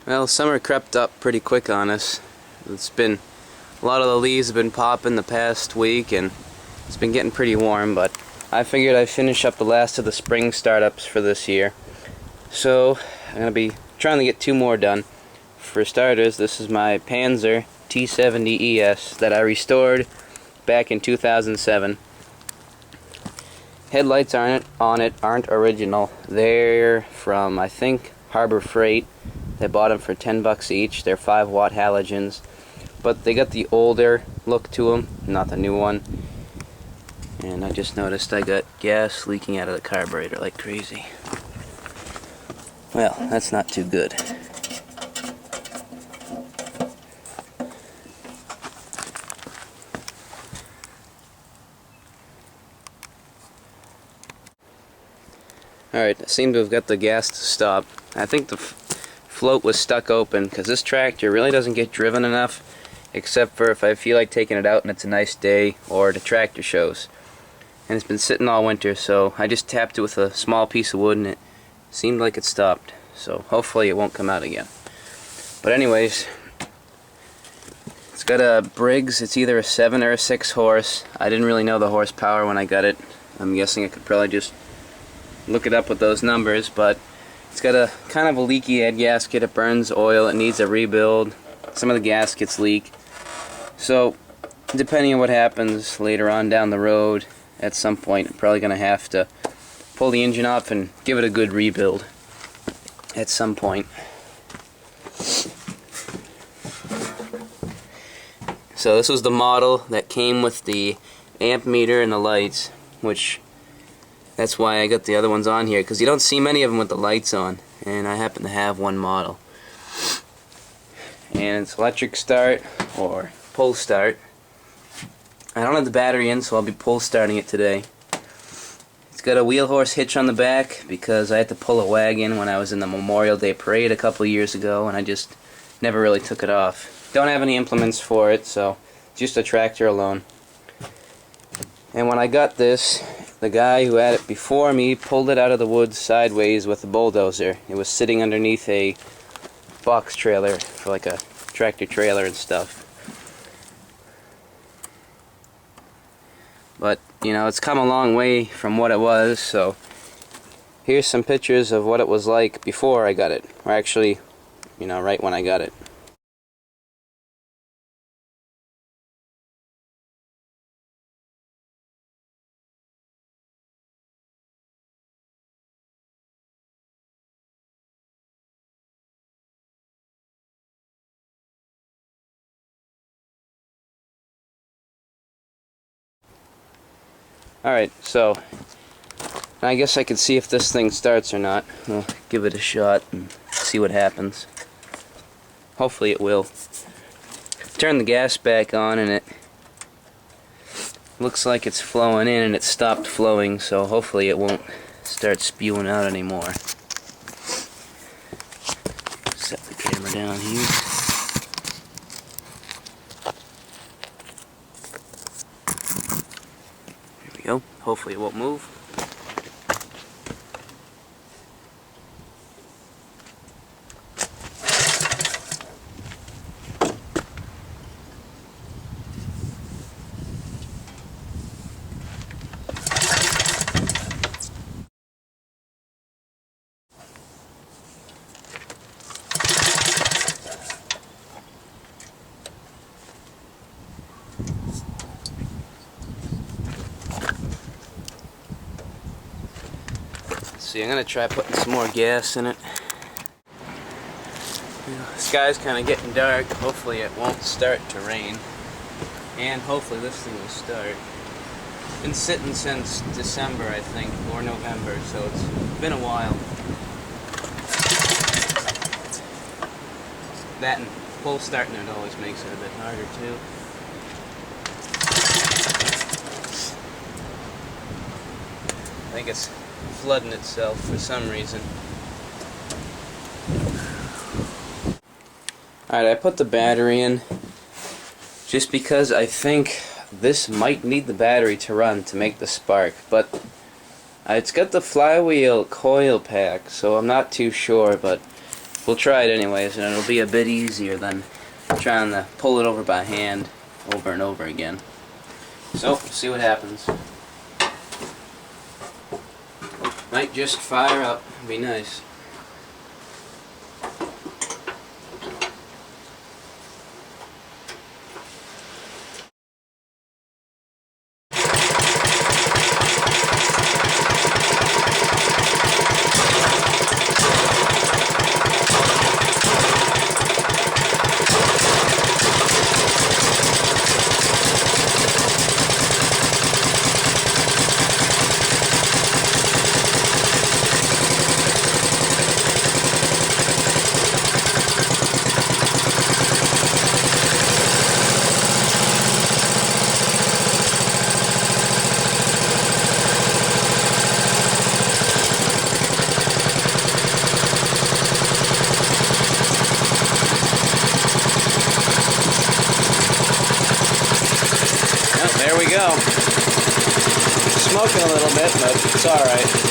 Well, summer crept up pretty quick on us. It's been, a lot of the leaves have been popping the past week and it's been getting pretty warm, but I figured I'd finish up the last of the spring startups for this year. So I'm going to be trying to get 2 more done. For starters, this is my Panzer T70ES that I restored back in 2007. Headlights on it aren't original. They're from, I think, Harbor Freight. They bought them for $10 each. They're 5-watt halogens, but they got the older look to them, not the new one. And I just noticed I got gas leaking out of the carburetor like crazy. Well, that's not too good. Alright, I seem to have got the gas to stop. I think the float was stuck open because this tractor really doesn't get driven enough, except for if I feel like taking it out and it's a nice day or the tractor shows. And it's been sitting all winter, so I just tapped it with a small piece of wood and it seemed like it stopped. So hopefully it won't come out again. But anyways, it's got a Briggs. It's either a 7 or a 6 horse. I didn't really know the horsepower when I got it. I'm guessing I could probably just look it up with those numbers, but it's got a kind of a leaky head gasket. It burns oil. It needs a rebuild. Some of the gaskets leak. So depending on what happens later on down the road, at some point I'm probably going to have to pull the engine off and give it a good rebuild at some point. So this was the model that came with the amp meter and the lights, which that's why I got the other ones on here, because you don't see many of them with the lights on, and I happen to have one model. And it's electric start or pull start. I don't have the battery in, so I'll be pull starting it today. It's got a wheel horse hitch on the back because I had to pull a wagon when I was in the Memorial Day parade a couple years ago, and I just never really took it off. Don't have any implements for it, so just a tractor alone. And when I got this, the guy who had it before me pulled it out of the woods sideways with a bulldozer. It was sitting underneath a box trailer for like a tractor trailer and stuff. But, you know, it's come a long way from what it was, so here's some pictures of what it was like before I got it. Or actually, you know, right when I got it. Alright, so I guess I could see if this thing starts or not. We'll give it a shot and see what happens. Hopefully it will. Turn the gas back on and it looks like it's flowing in and it stopped flowing, so hopefully it won't start spewing out anymore. Set the camera down here. Go. Hopefully it won't move. See, I'm going to try putting some more gas in it. The sky's kind of getting dark. Hopefully it won't start to rain. And hopefully this thing will start. It's been sitting since December, I think, or November, so it's been a while. That and pull starting it always makes it a bit harder too. I think it's flooding itself for some reason. Alright, I put the battery in just because I think this might need the battery to run to make the spark, but it's got the flywheel coil pack, so I'm not too sure, but we'll try it anyways, and it'll be a bit easier than trying to pull it over by hand over and over again. So, see what happens. Might just fire up, be nice. There we go. Smoking a little bit, but it's alright.